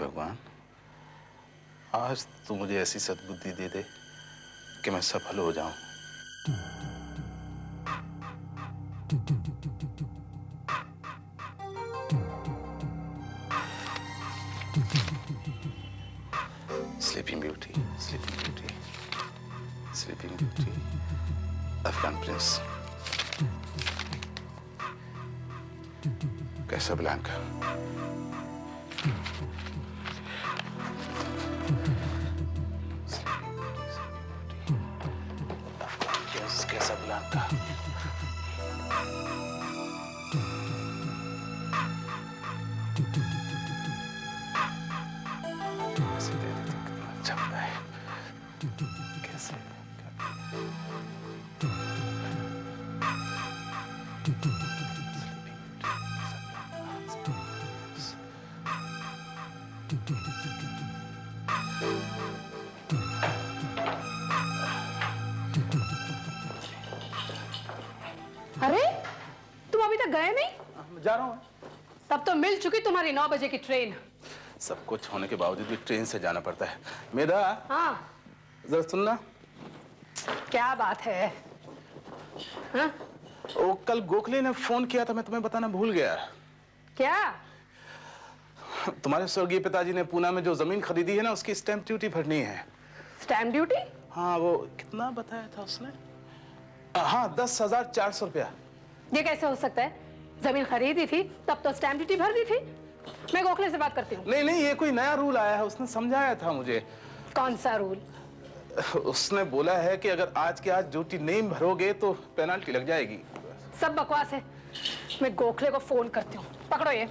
भगवान, आज तू मुझे ऐसी सद्बुद्धि दे दे कि मैं सफल हो जाऊं। Sleeping beauty, sleeping beauty, sleeping beauty, Afghan Prince, कैसाब्लांका। कैसाब्लांका। अरे तुम अभी तक गए नहीं? जा रहा हूँ। तब तो मिल चुकी तुम्हारी 9 बजे की ट्रेन। सब कुछ होने के बावजूद भी ट्रेन से जाना पड़ता है। मेरा हाँ, जरा सुनना। क्या बात है? हाँ? वो कल गोखले ने फोन किया था, मैं तुम्हें बताना भूल गया। क्या? तुम्हारे स्वर्गीय पिताजी ने पूना में जो जमीन खरीदी है ना, उसकी स्टैंप ड्यूटी भरनी है। Stamp duty? हाँ, वो कितना बताया था उसने? हाँ, 10,400 रुपया। ये कैसे हो सकता है? जमीन खरीदी थी तब तो स्टैम्प ड्यूटी भर दी थी। मैं गोखले से बात करती हूँ। नहीं नहीं, ये कोई नया रूल आया है, उसने समझाया था मुझे। कौन सा रूल? उसने बोला है कि अगर आज के आज ड्यूटी नहीं भरोगे तो पेनाल्टी लग जाएगी। सब बकवास है। मैं गोखले को फोन करती हूँ। पकड़ो ये।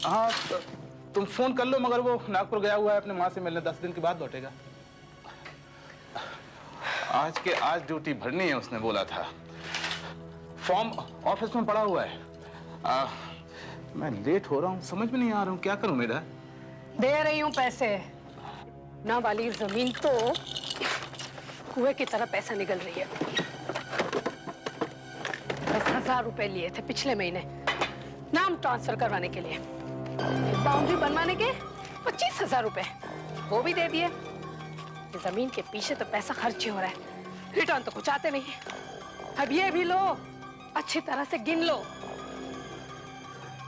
हाँ, तुम फोन कर लो, मगर वो नागपुर गया हुआ है अपने माँ से मिलने, 10 दिन के बाद लौटेगा। आज के आज ड्यूटी भरनी है उसने बोला था। फॉर्म ऑफिस में पड़ा हुआ है। मैं लेट हो रहा हूँ, समझ में नहीं आ रहा हूँ क्या करूँ मेरा। दे रही हूँ पैसे। ना वाली जमीन तो कुएं की तरह पैसा निकल रही है। 10,000 रुपए लिए थे पिछले महीने नाम ट्रांसफर करवाने के लिए। बाउंड्री बनवाने के 25,000 रुपए वो भी दे दिए। जमीन के पीछे तो पैसा खर्च ही हो रहा है, रिटर्न तो कुछ आते नहीं। अब ये भी लो, अच्छी तरह से गिन लो।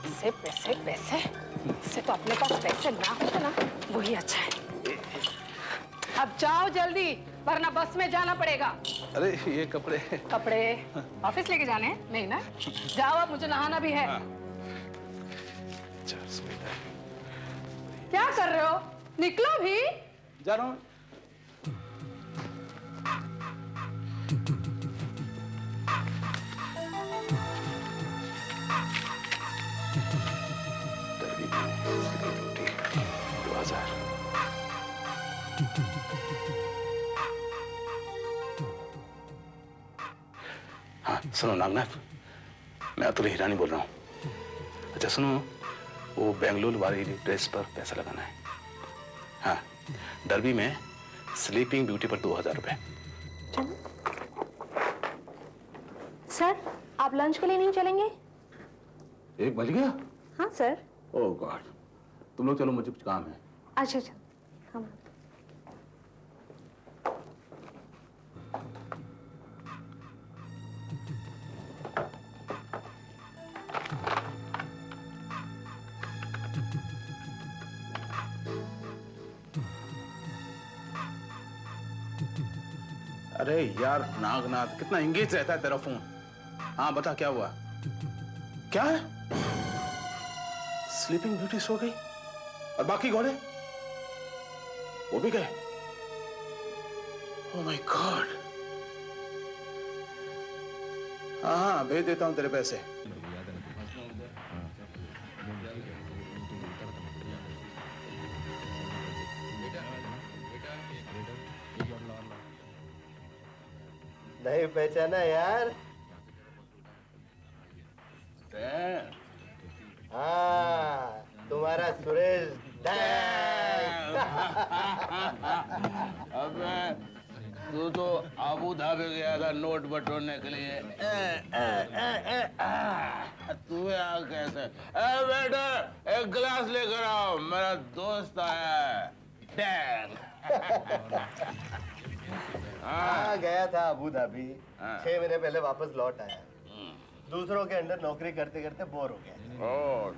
पैसे पैसे पैसे, इससे तो अपने पास पैसे ना हो ना वही अच्छा है। अब जाओ जल्दी, वरना बस में जाना पड़ेगा। अरे ये कपड़े ऑफिस लेके जाने हैं? नहीं ना, जाओ, अब मुझे नहाना भी है। क्या कर रहे हो? निकलो भी। जा रहा हूँ। हाँ सुनो नागनाथ, मैं अतुल हीरानी बोल रहा हूँ। अच्छा सुनो, वो बेंगलुरु वाली ड्रेस पर पैसा लगाना है। हाँ, डर्बी में स्लीपिंग ब्यूटी पर 2,000 रुपए। सर, आप लंच के लिए नहीं चलेंगे? 1 बज गया? हाँ सर। ओह गॉड, तुम लोग चलो, मुझे कुछ काम है। अच्छा अच्छा, हम अरे यार नागनाथ, कितना इंगेज रहता है तेरा फोन। हाँ बता, क्या हुआ? क्या है? स्लीपिंग ब्यूटी सो गई और बाकी घोड़े वो भी गए? Oh my God. हाँ, भेज देता हूं तेरे पैसे। नहीं पहचाना यार? हाँ, तुम्हारा सुरेश। तू तो अबू धाबी गया था नोट बटोरने के लिए। तू यहाँ कैसे? बेटा एक गिलास लेकर आओ, मेरा दोस्त आया है। डैंग। हाँ गया था अबू धाबी, 6 महीने पहले वापस लौट आया। दूसरों के अंडर नौकरी करते करते बोर हो गया।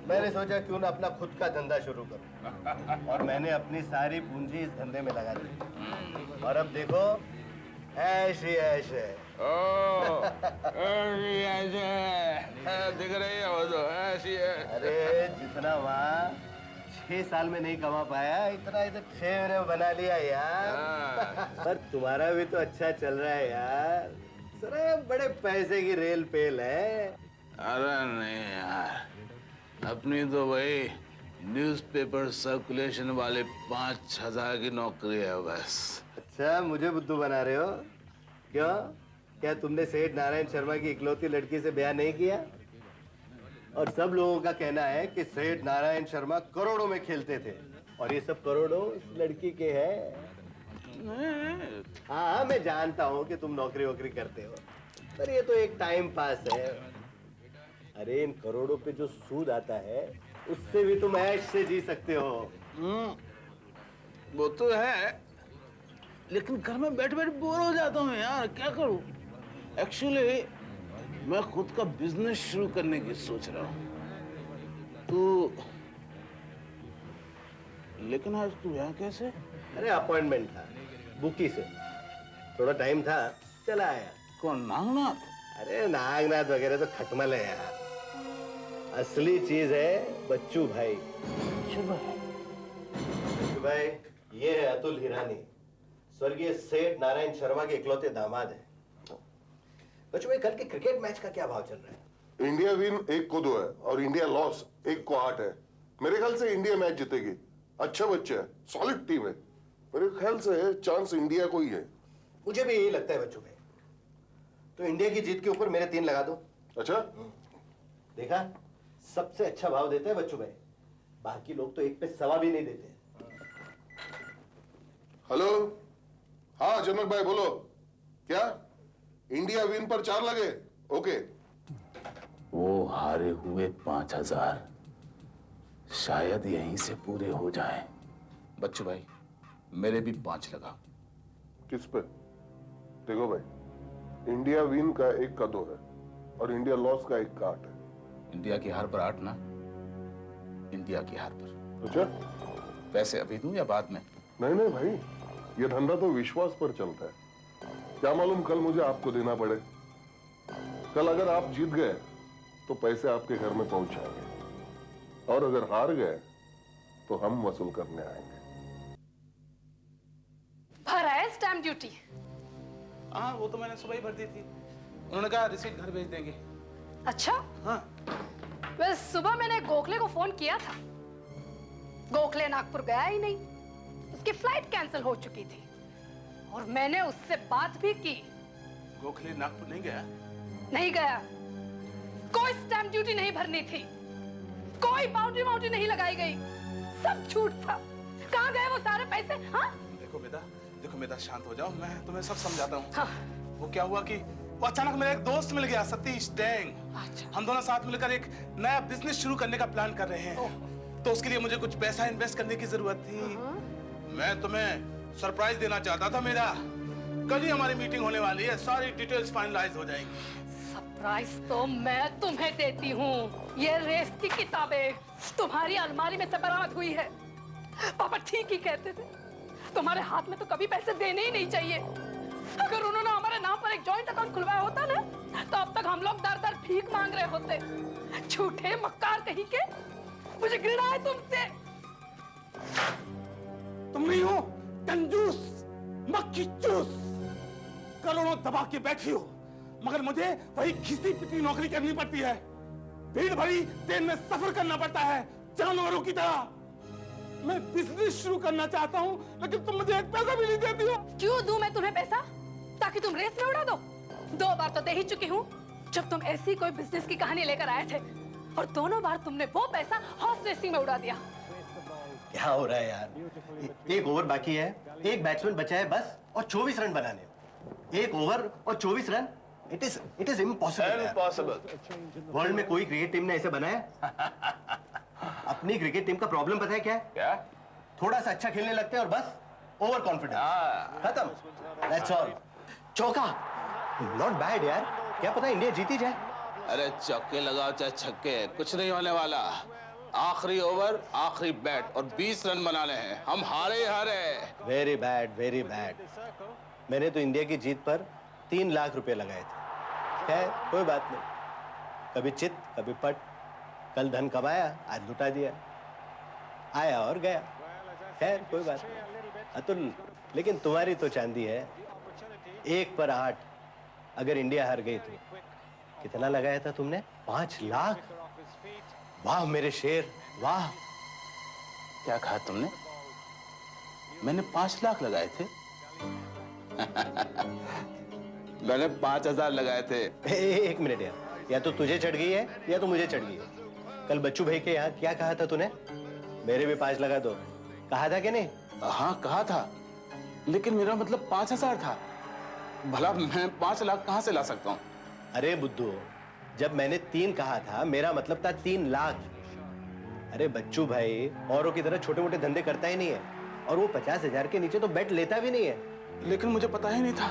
मैंने सोचा क्यों ना अपना खुद का धंधा शुरू करूं, और मैंने अपनी सारी पूंजी इस धंधे में लगा दी। और अब देखो ऐश ही ऐश है। दिख रही है वो तो ऐसी है। अरे जितना वहाँ 6 साल में नहीं कमा पाया, इतना इधर 6 महीने में बना लिया यार। पर तुम्हारा भी तो अच्छा चल रहा है यार। सरे बड़े पैसे की रेल पेल है। अरे नहीं यार, अपनी तो वही न्यूज़पेपर सर्कुलेशन वाले 5,000 की नौकरी है बस। अच्छा मुझे बुद्धू बना रहे हो? क्यों? क्या तुमने सेठ नारायण शर्मा की इकलौती लड़की से ब्याह नहीं किया? और सब लोगों का कहना है कि सेठ नारायण शर्मा करोड़ों में खेलते थे, और ये सब करोड़ों इस लड़की के हैं। हाँ मैं जानता हूँ कि तुम नौकरी वोकरी करते हो, पर ये तो एक टाइम पास है। अरे इन करोड़ों पे जो सूद आता है उससे भी तुम ऐश से जी सकते हो। वो तो है, लेकिन घर में बैठ बैठ बोर हो जाता हूँ यार, क्या करूँ? एक्चुअली मैं खुद का बिजनेस शुरू करने की सोच रहा हूँ। तो लेकिन आज तू यहाँ कैसे? अरे अपॉइंटमेंट था बुकी से, थोड़ा टाइम था, चला आया। कौन, नागनाथ? अरे नागनाथ वगैरह तो खटमल है यार, असली चीज है बच्चू भाई। बच्चू भाई ये है अतुल हिरानी, स्वर्गीय सेठ नारायण शर्मा के इकलौते दामाद है। बच्चू भाई कल के क्रिकेट मैच का क्या भाव चल रहा है? इंडिया विन 1 को 2 है और इंडिया लॉस 1 को 8 है। मेरे ख्याल से इंडिया मैच जीतेगी। अच्छा बच्चा है, सॉलिड टीम है। मेरे ख्याल से चांस इंडिया को ही है। मुझे भी यही लगता है बच्चू भाई। तो इंडिया की जीत के ऊपर मेरे 3 लगा दो। अच्छा देखा, सबसे अच्छा भाव देते हैं बच्चू भाई, बाकी लोग तो 1 पे 1.25 भी नहीं देते। हेलो, हाँ जनक भाई बोलो। क्या इंडिया विन पर 4 लगे? ओके। वो हारे हुए 5,000 शायद यहीं से पूरे हो जाएं। बच्चू भाई मेरे भी 5 लगा। किस पे? देखो भाई, इंडिया विन का 1 का 2 है और इंडिया लॉस का 1 का 8 है। इंडिया की हार पर 8 ना, इंडिया की हार पर। अच्छा, पैसे अभी दूं या बाद में? नहीं नहीं भाई, ये धंधा तो विश्वास पर चलता है। क्या मालूम कल मुझे आपको देना पड़े। कल अगर आप जीत गए तो पैसे आपके घर में पहुंच जाएंगे, और अगर हार गए तो हम वसूल करने आएंगे। भरा है स्टैम्प ड्यूटी? हाँ वो तो मैंने सुबह ही भर दी थी, उन्होंने कहा रिसीट घर भेज देंगे। अच्छा, हाँ बस सुबह मैंने गोखले को फोन किया था, गोखले नागपुर गया ही नहीं, उसकी फ्लाइट कैंसिल हो चुकी थी, और मैंने उससे बात भी की। गोखले नागपुर नहीं गया? नहीं गया, कोई स्टैम्प ड्यूटी नहीं भरनी थी, कोई बाउंड्री नहीं लगाई गई, सब झूठ था। कहाँ गए वो सारे पैसे? हाँ देखो बेटा शांत हो जाओ, मैं तुम्हें सब समझाता हूँ। हाँ। वो क्या हुआ कि वो अचानक मेरा एक दोस्त मिल गया, सतीश डैंग। अच्छा। हम दोनों साथ मिलकर एक नया बिजनेस शुरू करने का प्लान कर रहे हैं, तो उसके लिए मुझे कुछ पैसा इन्वेस्ट करने की जरूरत थी। मैं तुम्हें सरप्राइज देना चाहता था। मेरा कल ही हमारी मीटिंग होने वाली है, सारी डिटेल्स फाइनलाइज हो जाएंगी। सरप्राइज तो मैं तुम्हें देती हूँ, ये रेस की किताबें तुम्हारी अलमारी में से बरामद हुई है। पापा ठीक ही कहते थे, तुम्हारे हाथ में तो कभी पैसे देने ही नहीं चाहिए। अगर उन्होंने हमारे नाम पर एक जॉइंट अकाउंट खुलवाया होता ना, तो अब तक हम लोग दर दर भीख मांग रहे होते। झूठे मक्कार कहीं के, मुझे घृणा है तुमसे। तुम नहीं हो कंजूस, मक्खी चूस, करोड़ों दबा के बैठी हो, मगर मुझे वही घिसी पिटी नौकरी करनी पड़ती है। भीड़ भरी ट्रेन में सफर करना पड़ता है जानवरों की तरह। मैं बिजनेस शुरू करना चाहता हूँ, लेकिन तुम मुझे 1 पैसा भी नहीं देती हो। क्यों दूं मैं तुम्हें पैसा? ताकि तुम रेस में उड़ा दो? 2 बार तो दे ही चुकी हूँ, जब तुम ऐसी कोई बिजनेस की कहानी लेकर आए थे, और दोनों बार तुमने वो पैसा हॉर्स रेसिंग में उड़ा दिया। क्या हो रहा है यार? 1 ओवर बाकी है, 1 बैट्समैन बचा है बस, और 24 रन बनाने। 1 ओवर और 24 run, it is impossible. Impossible. World में कोई क्रिकेट टीम ने ऐसे बनाया? अपनी क्रिकेट टीम का प्रॉब्लम पता है क्या है? क्या? थोड़ा सा अच्छा खेलने लगते हैं और बस ओवर कॉन्फिडेंस, खत्म, दैट्स ऑल। चौका, नॉट बैड यार, क्या पता इंडिया जीती जाए। अरे चौके लगाओ चाहे छक्के, कुछ नहीं होने वाला। आखिरी ओवर, आखिरी बैट और 20 रन बनाने हैं, हम हारे ही हारे। Very bad, very bad. मैंने तो इंडिया की जीत पर 3 लाख रुपए लगाए थे। खैर कोई बात नहीं, कभी चित कभी पट। कल धन कमाया, आज लुटा दिया, आया और गया। खैर कोई बात नहीं अतुल, लेकिन तुम्हारी तो चांदी है। 1 पर 8, अगर इंडिया हार गई तो कितना लगाया था तुमने? 5 लाख। वाह मेरे शेर, वाह। क्या कहा तुमने? मैंने 5 लाख लगाए थे? मैंने 5,000 लगाए थे। एक मिनट यार, या तो तुझे चढ़ गई है या तो मुझे चढ़ गई है। कल बच्चू भाई के यहाँ क्या कहा था तूने? मेरे भी 5 लगा दो, कहा था कि नहीं? हाँ कहा था, लेकिन मेरा मतलब 5,000 था। भला मैं 5 लाख कहाँ से ला सकता हूँ? अरे बुद्धू, जब मैंने 3 कहा था मेरा मतलब था 3 लाख। अरे बच्चू भाई औरों की तरह छोटे मोटे धंधे करता ही नहीं है, और वो 50,000 के नीचे तो बेट लेता भी नहीं है। लेकिन मुझे पता ही नहीं था,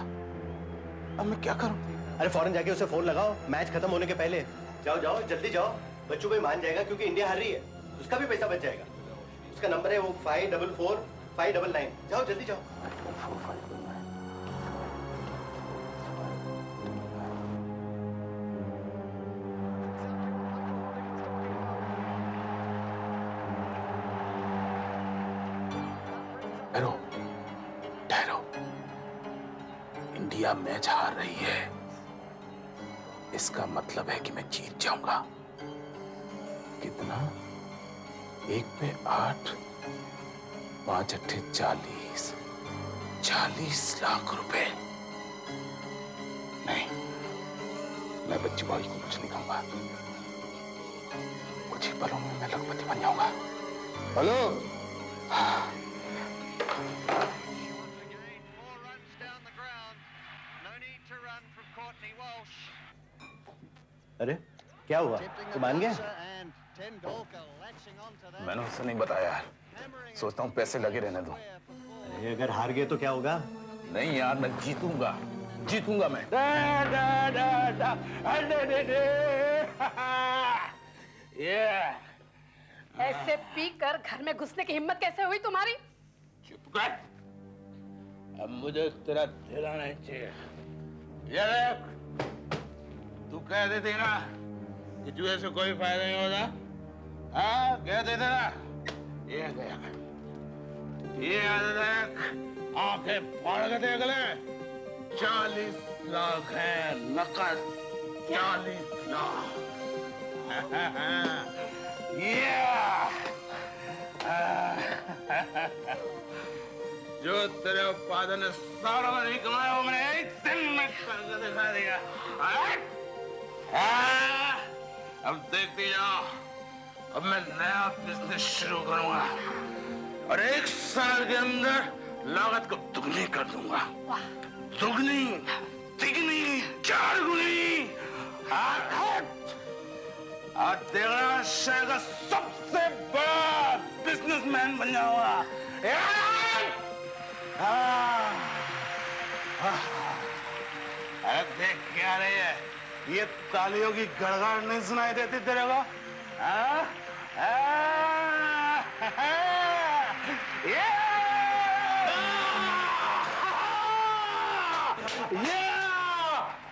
अब मैं क्या करूं? अरे फौरन जाके उसे फोन लगाओ, मैच खत्म होने के पहले। जाओ जाओ जल्दी जाओ, बच्चू भाई मान जाएगा क्योंकि इंडिया हार रही है, उसका भी पैसा बच जाएगा। उसका नंबर है वो 544-599। जाओ जल्दी जाओ। ठहरो, ठहरो। इंडिया मैच हार रही है, इसका मतलब है कि मैं जीत जाऊंगा। कितना? 1 पे 8, 5 अट्ठे 40, 40 लाख रुपए। नहीं, मैं बच्ची भाई को कुछ नहीं कहूंगा। कुछ ही पलों में मैं लखपति बन जाऊंगा। हेलो, अरे क्या हुआ, तू मान गया? मैंने उससे नहीं बताया यार, सोचता हूँ पैसे लगे रहने दो। अरे अगर हार गए तो क्या होगा? नहीं यार, मैं जीतूंगा, जीतूंगा मैं। ऐसे पीकर घर में घुसने की हिम्मत कैसे हुई तुम्हारी? चुप कर, अब मुझे तेरा दिला नहीं चाहिए। ये देख, तू कह देती ना कि जुए से कोई फायदा नहीं होता, हाँ कह देते ना। ये देख, ये देख, आंखें फाड़ के देख ले, 40 लाख है नकद, 40 लाख। जो तेरे फादर ने सालों में नहीं कमाया वो मैंने एक दिन में करके दिखा दिया। अब देखती जाओ, अब मैं नया बिजनेस शुरू करूंगा और 1 साल के अंदर लागत को दुगनी कर दूंगा। दुगनी, तिगनी, 4 गुनी। और देखना शहर का सबसे बड़ा बिजनेसमैन बन जाऊंगा। अरे देख क्या रही है, ये तालियों की गड़गड़ नहीं सुनाई देती तेरे को?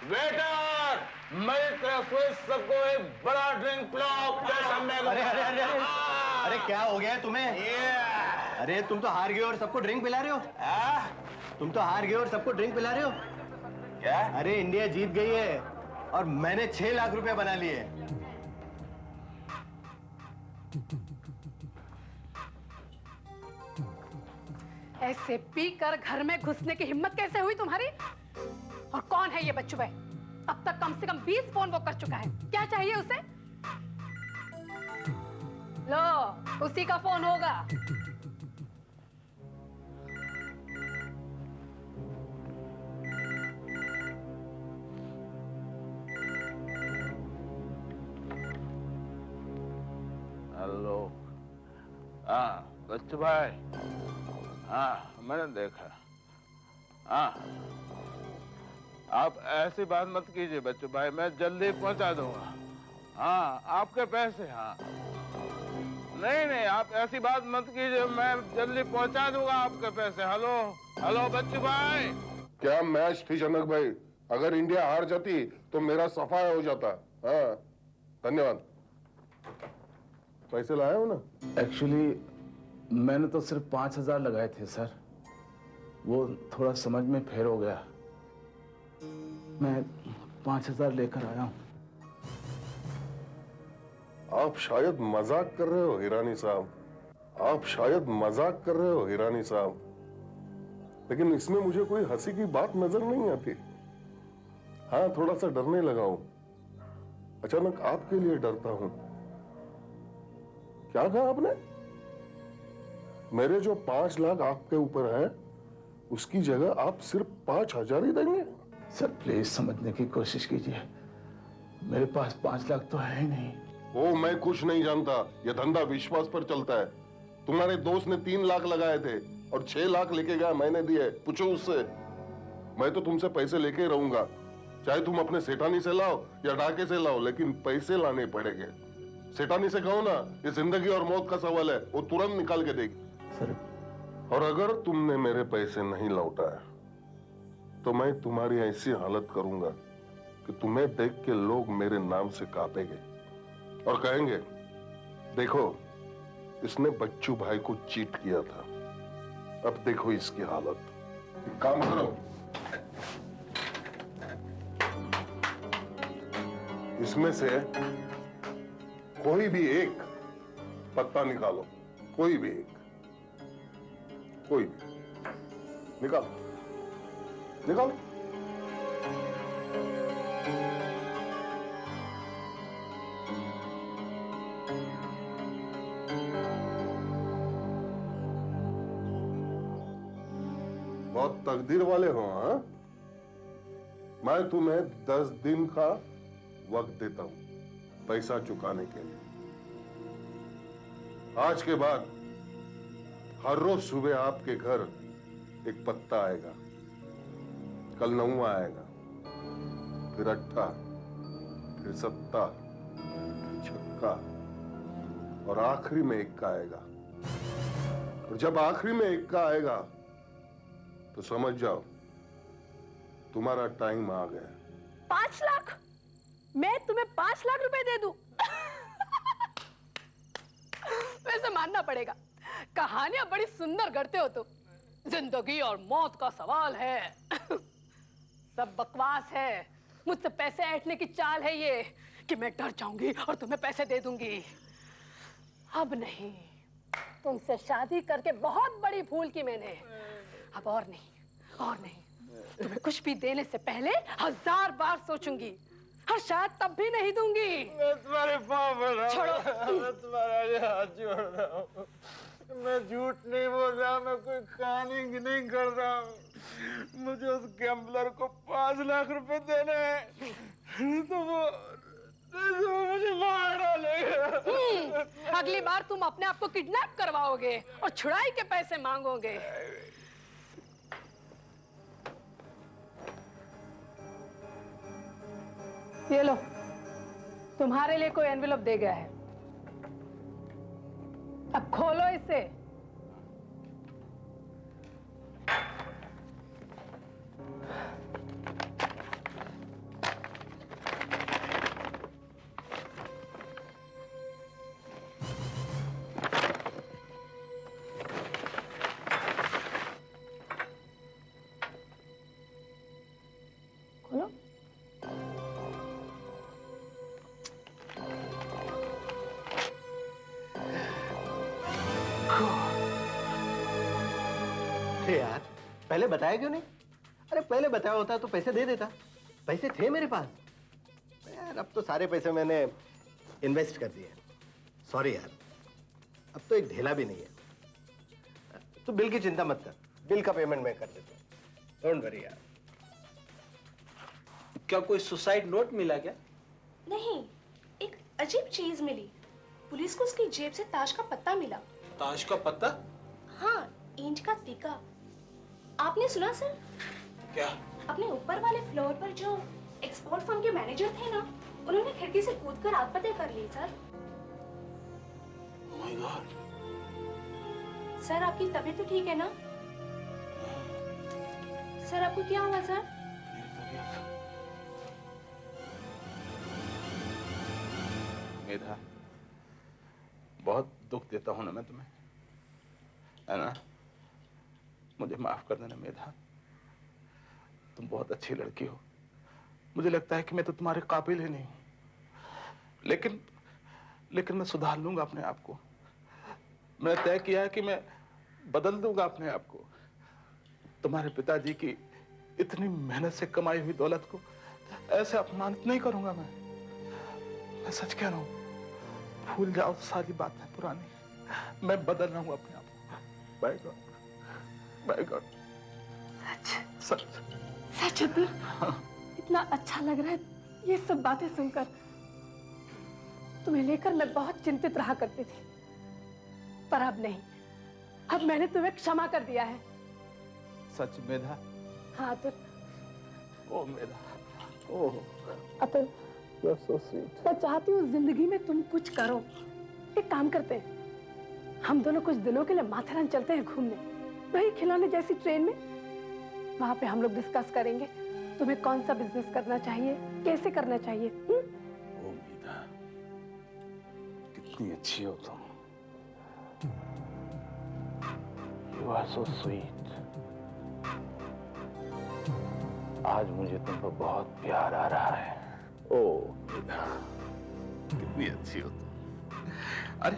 वेटर, मेरी तरफ से सबको एक बड़ा ड्रिंक पिलाओ। अरे अरे अरे अरे अरे क्या हो गया है तुम्हें? अरे तुम तो हार गए और सबको ड्रिंक पिला रहे हो। तुम तो हार गए और सबको ड्रिंक पिला रहे हो। क्या? अरे इंडिया जीत गई है और मैंने 6 लाख रुपए बना लिए। ऐसे पीकर घर में घुसने की हिम्मत कैसे हुई तुम्हारी? और कौन है ये बच्चू भाई? अब तक कम से कम 20 फोन वो कर चुका है। क्या चाहिए उसे? लो, उसी का फोन होगा। हाँ बच्चू भाई, हाँ मैंने देखा। हाँ आप ऐसी बात मत कीजिए बच्चू भाई, मैं जल्दी पहुंचा दूंगा। हाँ आपके पैसे, हाँ नहीं नहीं आप ऐसी बात मत कीजिए, मैं जल्दी पहुंचा दूंगा आपके पैसे। हेलो हेलो बच्चू भाई। क्या मैच थी जनक भाई, अगर इंडिया हार जाती तो मेरा सफाया हो जाता। हाँ धन्यवाद। पैसे लाए हो ना? एक्चुअली मैंने तो सिर्फ 5,000 लगाए थे सर, वो थोड़ा समझ में फेर हो गया। मैं 5,000 लेकर आया हूँ। आप शायद मजाक कर रहे हो हिरानी साहब, आप शायद मजाक कर रहे हो हिरानी साहब, लेकिन इसमें मुझे कोई हंसी की बात नजर नहीं आती। हाँ थोड़ा सा डरने लगा हूं, अचानक आपके लिए डरता हूं। क्या कहा आपने? मेरे जो 5 लाख आपके ऊपर है उसकी जगह आप सिर्फ 5,000 ही देंगे? सर प्लीज समझने की कोशिश कीजिए, मेरे पास 5 लाख तो है ही नहीं। ओ मैं कुछ नहीं जानता, यह धंधा विश्वास पर चलता है। तुम्हारे दोस्त ने 3 लाख लगाए थे और 6 लाख लेके गया, मैंने दिए, पूछो उससे। मैं तो तुमसे पैसे लेके ही रहूंगा, चाहे तुम अपने सेठानी से लाओ या डाके से लाओ, लेकिन पैसे लाने पड़ेंगे। सेठानी से कहो ना, ये जिंदगी और मौत का सवाल है, वो तुरंत निकाल के देगी। सर और अगर तुमने मेरे पैसे नहीं लौटाए तो मैं तुम्हारी ऐसी हालत करूंगा कि तुम्हें देख के लोग मेरे नाम से कांपेंगे और कहेंगे देखो इसने बच्चू भाई को चीट किया था, अब देखो इसकी हालत। एक काम करो, इसमें से कोई भी एक पत्ता निकालो, कोई भी एक, कोई भी निकालो, निकालो। बहुत तकदीर वाले हो। हाँ मैं तुम्हें 10 दिन का वक्त देता हूं पैसा चुकाने के लिए। आज के बाद हर रोज सुबह आपके घर एक पत्ता आएगा, कल 9 आएगा, फिर 8, फिर 7, छक्का और आखिरी में 1 आएगा। और जब आखिरी में 1 आएगा तो समझ जाओ तुम्हारा टाइम आ गया। 5 लाख? मैं तुम्हें 5 लाख रुपए दे दूं? वैसे मानना पड़ेगा, कहानियां बड़ी सुंदर गढ़ते हो तुम। जिंदगी और मौत का सवाल है। सब बकवास है, मुझसे पैसे ऐंठने की चाल है ये कि मैं डर जाऊंगी और तुम्हें पैसे दे दूंगी। अब नहीं, तुमसे शादी करके बहुत बड़ी भूल की मैंने। अब और नहीं, तुम्हें कुछ भी देने से पहले 1000 बार सोचूंगी और शायद तब भी नहीं दूंगी। मैं तुम्हारे पाँव पड़ रहा हूँ, छोड़ो। मैं तुम्हारा ये हाथ जोड़ रहा हूँ। मैं झूठ नहीं बोल रहा, मैं कोई कहानी नहीं कर रहा हूँ। मुझे उस गैम्बलर को 5 लाख रुपए देने हैं, तो वो मुझे मार डालेगा। अगली बार तुम अपने आप को किडनैप करवाओगे और छुड़ाई के पैसे मांगोगे। ये लो, तुम्हारे लिए कोई एनवेलप दे गया है, अब खोलो इसे। खोलो। अरे यार पहले बताया क्यों नहीं? अरे पहले बताया होता तो पैसे दे देता, पैसे थे मेरे पास यार। अब तो सारे पैसे मैंने इन्वेस्ट कर दिए। सॉरी यार, अब तो एक ढेला भी नहीं है। तू बिल की चिंता मत कर, बिल का पेमेंट मैं कर देता हूँ, डोंट वरी यार। क्या कोई सुसाइड नोट मिला क्या? नहीं, एक अजीब चीज मिली। पुलिस को उसकी जेब से ताश का पत्ता मिला। ताश का पत्ता? हाँ, ईंट का टीका। आपने सुना सर? क्या? अपने ऊपर वाले फ्लोर पर जो एक्सपोर्ट फर्म के मैनेजर थे ना, उन्होंने खिड़की से कूदकर आत्महत्या कर ली sir. Oh my God. Sir आपकी तबीयत तो ठीक है ना? सर आपको क्या हुआ सर? मेधा, बहुत दुख देता हूं ना मैं तुम्हें, है ना? मुझे माफ कर देना मेधा। तुम बहुत अच्छी लड़की हो। मुझे लगता है कि मैं तो तुम्हारे काबिल ही नहीं हूं, लेकिन मैं सुधार लूंगा अपने आप को। मैंने तय किया है कि मैं बदल दूंगा अपने आप को। तुम्हारे पिताजी की इतनी मेहनत से कमाई हुई दौलत को ऐसे अपमानित नहीं करूंगा मैं सच कह रहा हूं। भूल जाओ सारी बातें पुरानी। मैं बदल रहा हूं अपने आप को। By God, by God. सच सच अतुल, इतना अच्छा लग रहा है ये सब बातें सुनकर। तुम्हें लेकर मैं बहुत चिंतित रहा करती थी, पर अब नहीं। अब मैंने तुम्हें क्षमा कर दिया है। सच मेधा? हाँ Atul. Oh Medha, oh Atul, you are so sweet. मैं चाहती हूँ जिंदगी में तुम कुछ करो। एक काम करते हैं, हम दोनों कुछ दिनों के लिए माथेरान चलते हैं घूमने, वही खिलौने जैसी ट्रेन में। वहां पे हम लोग डिस्कस करेंगे तुम्हें कौन सा बिजनेस करना चाहिए, कैसे करना चाहिए। ओ मेधा, कितनी अच्छी हो तुम। You are so sweet. आज मुझे तुम पर बहुत प्यार आ रहा है। ओ मेधा, कितनी अच्छी हो तुम। अरे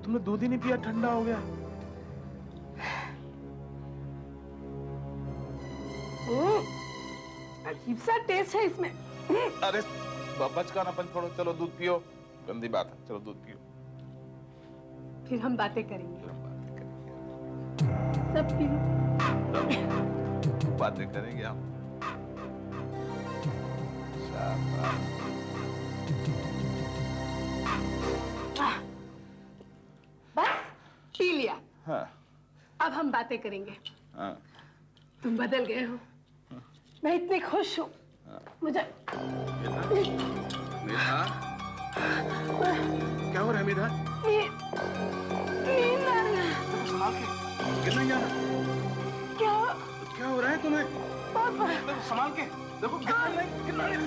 तुमने दूध ही नहीं पिया, ठंडा हो गया। अजीब सा टेस्ट है इसमें। अरे बचकानापन छोड़ो, चलो दूध पियो। गंदी बात है, चलो दूध पियो। फिर हम बातें करेंगे। फिर हम बातें करेंगे। सब पी लो। बातें करेंगे हम। शाबाश। बस पी लिया। हाँ अब हम बातें करेंगे। हाँ। तुम बदल गए हो, मैं इतनी खुश हूँ। मुझे मेधा, क्या हो रहा है मेधा? नींद आ रही है। संभाल के, गिर नहीं जाना। क्या क्या हो रहा है तुम्हें? पापा, संभाल के देखो, गिरना नहीं, गिरना नहीं।